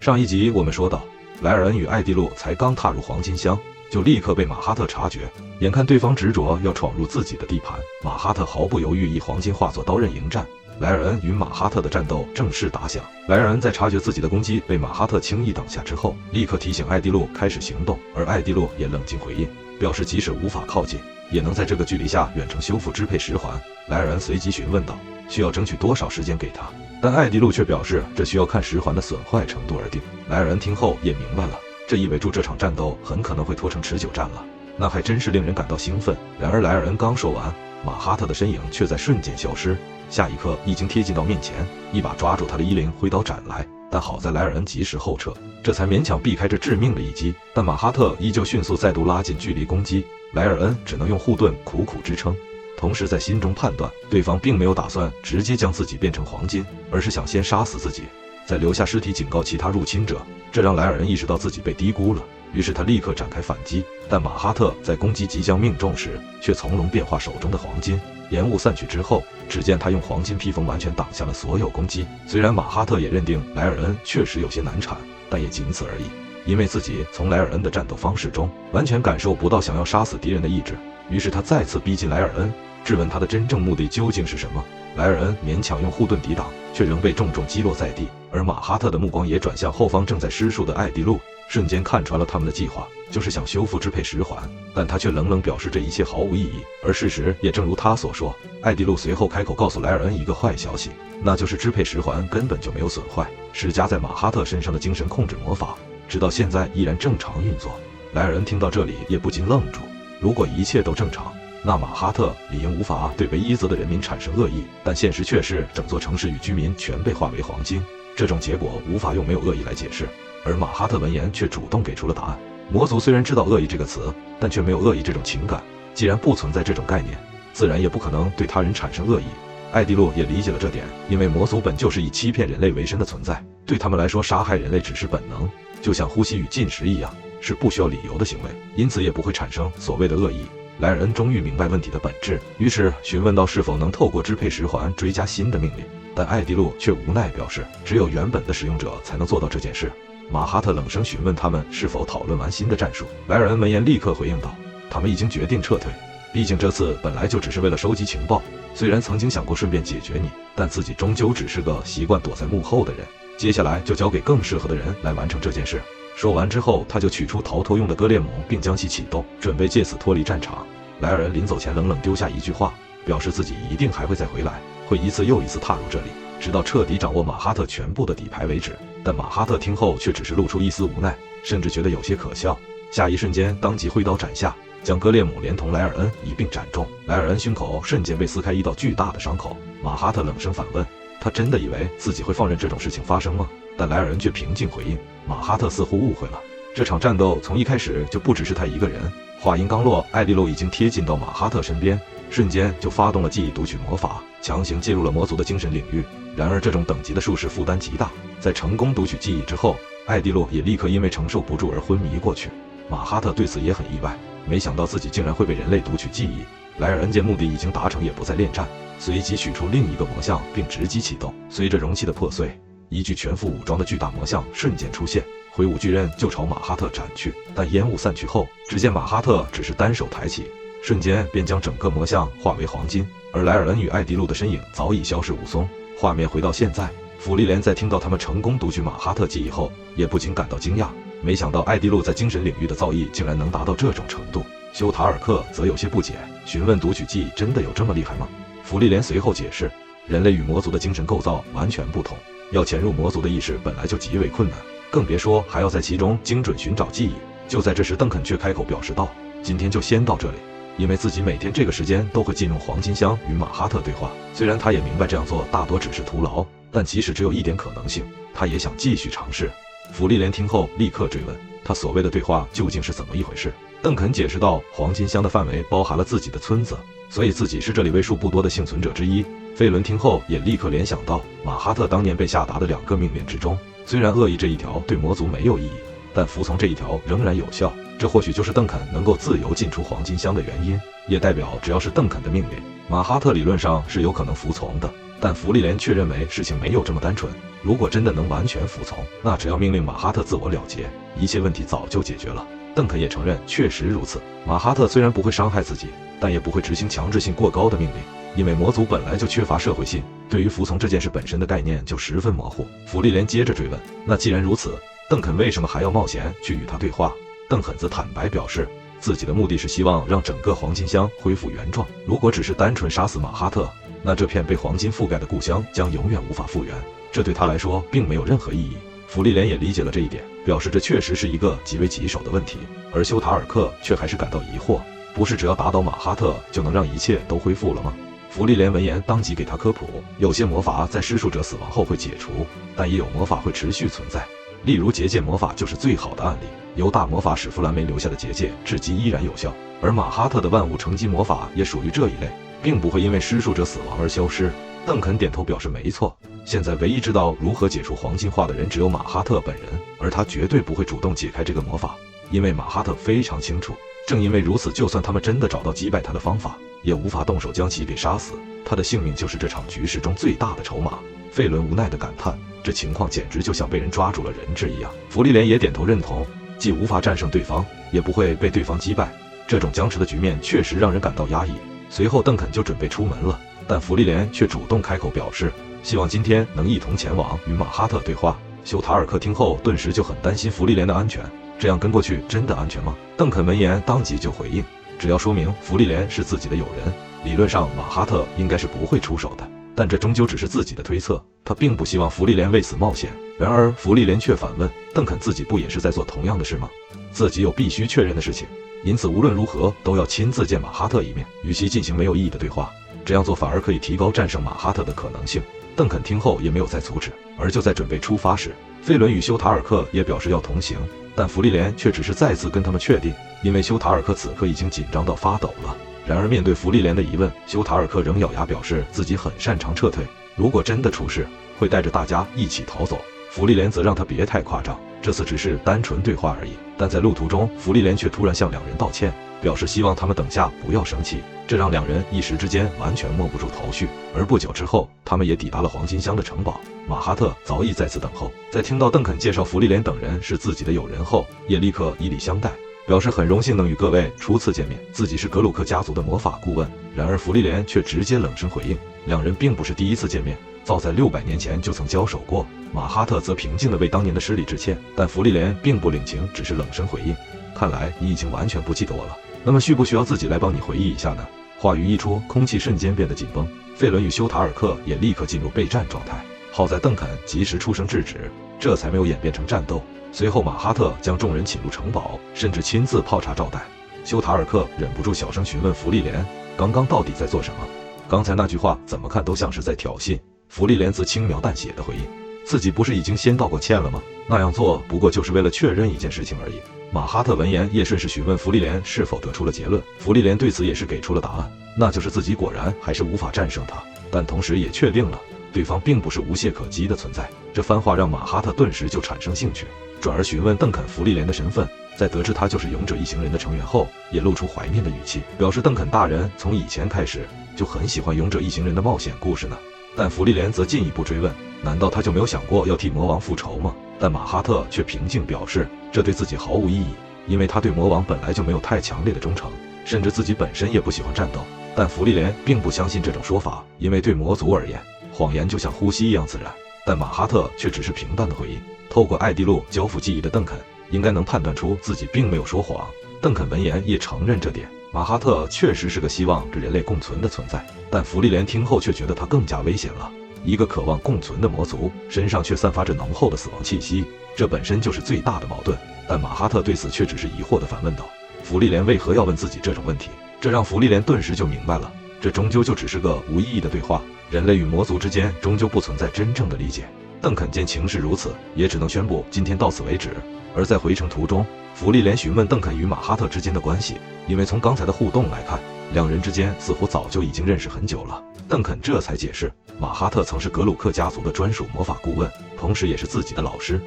上一集我们说到，莱尔恩与艾蒂洛才刚踏入黄金乡，就立刻被马哈特察觉。眼看对方执着要闯入自己的地盘，马哈特毫不犹豫以黄金化作刀刃迎战。莱尔恩与马哈特的战斗正式打响。莱尔恩在察觉自己的攻击被马哈特轻易挡下之后，立刻提醒艾蒂洛开始行动，而艾蒂洛也冷静回应，表示即使无法靠近，也能在这个距离下远程修复支配十环。莱尔恩随即询问道，需要争取多少时间给他？但艾蒂洛却表示，这需要看十环的损坏程度而定。莱尔恩听后也明白了，这意味着这场战斗很可能会拖成持久战了。那还真是令人感到兴奋。然而莱尔恩刚说完，马哈特的身影却在瞬间消失，下一刻已经贴近到面前，一把抓住他的衣领，挥刀斩来。但好在莱尔恩及时后撤，这才勉强避开这致命的一击。但马哈特依旧迅速再度拉近距离攻击，莱尔恩只能用护盾苦苦支撑。同时在心中判断，对方并没有打算直接将自己变成黄金，而是想先杀死自己，再留下尸体警告其他入侵者。这让莱尔恩意识到自己被低估了，于是他立刻展开反击。但马哈特在攻击即将命中时，却从容变化手中的黄金。烟雾散去之后，只见他用黄金披风完全挡下了所有攻击。虽然马哈特也认定莱尔恩确实有些难缠，但也仅此而已，因为自己从莱尔恩的战斗方式中完全感受不到想要杀死敌人的意志。于是他再次逼近莱尔恩，质问他的真正目的究竟是什么。莱尔恩勉强用护盾抵挡，却仍被重重击落在地。而马哈特的目光也转向后方正在施术的艾蒂洛，瞬间看穿了他们的计划，就是想修复支配十环。但他却冷冷表示这一切毫无意义。而事实也正如他所说，艾蒂洛随后开口告诉莱尔恩一个坏消息，那就是支配十环根本就没有损坏，施加在马哈特身上的精神控制魔法，直到现在依然正常运作。莱尔恩听到这里也不禁愣住，如果一切都正常，那马哈特理应无法对被伊泽的人民产生恶意，但现实却是整座城市与居民全被化为黄金，这种结果无法用没有恶意来解释。而马哈特闻言却主动给出了答案。魔族虽然知道恶意这个词，但却没有恶意这种情感，既然不存在这种概念，自然也不可能对他人产生恶意。艾蒂洛也理解了这点，因为魔族本就是以欺骗人类为生的存在，对他们来说杀害人类只是本能，就像呼吸与进食一样，是不需要理由的行为，因此也不会产生所谓的恶意。莱尔恩终于明白问题的本质，于是询问到是否能透过支配十环追加新的命令。但艾蒂洛却无奈表示，只有原本的使用者才能做到这件事。马哈特冷声询问他们是否讨论完新的战术。莱尔恩闻言立刻回应道，他们已经决定撤退，毕竟这次本来就只是为了收集情报，虽然曾经想过顺便解决你，但自己终究只是个习惯躲在幕后的人，接下来就交给更适合的人来完成这件事。说完之后，他就取出逃脱用的割裂弩，并将其启动，准备借此脱离战场。莱尔恩临走前冷冷丢下一句话，表示自己一定还会再回来，会一次又一次踏入这里，直到彻底掌握马哈特全部的底牌为止。但马哈特听后却只是露出一丝无奈，甚至觉得有些可笑。下一瞬间当即挥刀斩下，将割裂弩连同莱尔恩一并斩中。莱尔恩胸口瞬间被撕开一道巨大的伤口。马哈特冷声反问，他真的以为自己会放任这种事情发生吗？但莱尔恩却平静回应，马哈特似乎误会了，这场战斗从一开始就不只是他一个人。话音刚落，艾蒂洛已经贴近到马哈特身边，瞬间就发动了记忆读取魔法，强行介入了魔族的精神领域。然而这种等级的术士负担极大，在成功读取记忆之后，艾蒂洛也立刻因为承受不住而昏迷过去。马哈特对此也很意外，没想到自己竟然会被人类读取记忆。莱尔恩见目的已经达成，也不再恋战，随即取出另一个魔像并直击启动。随着容器的破碎，一具全副武装的巨大魔像瞬间出现，挥舞巨刃就朝马哈特斩去。但烟雾散去后，只见马哈特只是单手抬起，瞬间便将整个魔像化为黄金。而莱尔恩与艾迪路的身影早已消失无踪。画面回到现在，芙莉莲在听到他们成功读取马哈特记忆后，也不禁感到惊讶，没想到艾迪路在精神领域的造诣竟然能达到这种程度。修塔尔克则有些不解，询问读取记忆真的有这么厉害吗？芙莉莲随后解释，人类与魔族的精神构造完全不同，要潜入魔族的意识本来就极为困难，更别说还要在其中精准寻找记忆。就在这时，邓肯却开口表示道，今天就先到这里，因为自己每天这个时间都会进入黄金乡与马哈特对话。虽然他也明白这样做大多只是徒劳，但即使只有一点可能性，他也想继续尝试。芙莉莲听后立刻追问，他所谓的对话究竟是怎么一回事？邓肯解释道，黄金乡的范围包含了自己的村子，所以自己是这里为数不多的幸存者之一。费伦听后也立刻联想到马哈特当年被下达的2个命令之中，虽然恶意这一条对魔族没有意义，但服从这一条仍然有效，这或许就是邓肯能够自由进出黄金乡的原因，也代表只要是邓肯的命令，马哈特理论上是有可能服从的。但芙莉莲却认为事情没有这么单纯。如果真的能完全服从，那只要命令马哈特自我了结，一切问题早就解决了。邓肯也承认确实如此。马哈特虽然不会伤害自己，但也不会执行强制性过高的命令，因为魔族本来就缺乏社会性，对于服从这件事本身的概念就十分模糊。芙莉莲接着追问，那既然如此，邓肯为什么还要冒险去与他对话？邓肯则坦白表示，自己的目的是希望让整个黄金乡恢复原状。如果只是单纯杀死马哈特，那这片被黄金覆盖的故乡将永远无法复原，这对他来说并没有任何意义。芙莉莲也理解了这一点，表示这确实是一个极为棘手的问题。而修塔尔克却还是感到疑惑，不是只要打倒马哈特就能让一切都恢复了吗？芙莉莲闻言当即给他科普，有些魔法在施术者死亡后会解除，但也有魔法会持续存在。例如结界魔法就是最好的案例，由大魔法使弗兰梅留下的结界至今依然有效，而马哈特的万物成基魔法也属于这一类，并不会因为施术者死亡而消失。邓肯点头表示没错，现在唯一知道如何解除黄金化的人只有马哈特本人，而他绝对不会主动解开这个魔法，因为马哈特非常清楚，正因为如此，就算他们真的找到击败他的方法，也无法动手将其给杀死，他的性命就是这场局势中最大的筹码。费伦无奈地感叹，这情况简直就像被人抓住了人质一样。芙莉莲也点头认同，既无法战胜对方，也不会被对方击败，这种僵持的局面确实让人感到压抑。随后邓肯就准备出门了，但芙莉莲却主动开口表示，希望今天能一同前往与马哈特对话。修塔尔克听后顿时就很担心芙莉莲的安全，这样跟过去真的安全吗？邓肯闻言当即就回应，只要说明芙莉莲是自己的友人，理论上马哈特应该是不会出手的，但这终究只是自己的推测，他并不希望芙莉莲为此冒险。然而芙莉莲却反问，邓肯自己不也是在做同样的事吗？自己有必须确认的事情，因此无论如何都要亲自见马哈特一面，与其进行没有意义的对话，这样做反而可以提高战胜马哈特的可能性。邓肯听后也没有再阻止，而就在准备出发时，费伦与修塔尔克也表示要同行，但芙莉莲却只是再次跟他们确定，因为修塔尔克此刻已经紧张到发抖了。然而面对芙莉莲的疑问，修塔尔克仍咬牙表示自己很擅长撤退，如果真的出事，会带着大家一起逃走。芙莉莲则让他别太夸张，这次只是单纯对话而已。但在路途中，芙莉莲却突然向两人道歉，表示希望他们等下不要生气，这让两人一时之间完全摸不住头绪。而不久之后，他们也抵达了黄金乡的城堡，马哈特早已在此等候。在听到邓肯介绍芙莉莲等人是自己的友人后，也立刻以礼相待，表示很荣幸能与各位初次见面，自己是格鲁克家族的魔法顾问。然而芙莉莲却直接冷声回应，两人并不是第一次见面，早在600年前就曾交手过。马哈特则平静地为当年的失礼致歉，但芙莉莲并不领情，只是冷声回应，看来你已经完全不记得我了，那么需不需要自己来帮你回忆一下呢？话语一出，空气瞬间变得紧绷，费伦与修塔尔克也立刻进入备战状态。好在邓肯及时出声制止，这才没有演变成战斗。随后马哈特将众人请入城堡，甚至亲自泡茶招待。修塔尔克忍不住小声询问芙莉莲，刚刚到底在做什么？刚才那句话怎么看都像是在挑衅。芙莉莲则轻描淡写的回应，自己不是已经先道过歉了吗？那样做不过就是为了确认一件事情而已。马哈特闻言也顺势询问芙莉莲是否得出了结论，芙莉莲对此也是给出了答案，那就是自己果然还是无法战胜他，但同时也确定了对方并不是无懈可击的存在。这番话让马哈特顿时就产生兴趣，转而询问邓肯芙莉莲的身份。在得知他就是勇者一行人的成员后，也露出怀念的语气，表示邓肯大人从以前开始就很喜欢勇者一行人的冒险故事呢。但芙莉莲则进一步追问，难道他就没有想过要替魔王复仇吗？但马哈特却平静表示，这对自己毫无意义，因为他对魔王本来就没有太强烈的忠诚，甚至自己本身也不喜欢战斗。但芙莉莲并不相信这种说法，因为对魔族而言，谎言就像呼吸一样自然。但马哈特却只是平淡的回应，透过艾蒂洛交付记忆的邓肯应该能判断出自己并没有说谎。邓肯闻言也承认这点，马哈特确实是个希望跟人类共存的存在，但芙莉莲听后却觉得他更加危险了。一个渴望共存的魔族，身上却散发着浓厚的死亡气息，这本身就是最大的矛盾。但马哈特对此却只是疑惑地反问道，芙莉莲为何要问自己这种问题？这让芙莉莲顿时就明白了，这终究就只是个无意义的对话，人类与魔族之间终究不存在真正的理解。邓肯见情势如此，也只能宣布今天到此为止。而在回程途中，芙莉莲询问邓肯与马哈特之间的关系，因为从刚才的互动来看，两人之间似乎早就已经认识很久了。邓肯这才解释，马哈特曾是格鲁克家族的专属魔法顾问，同时也是自己的老师。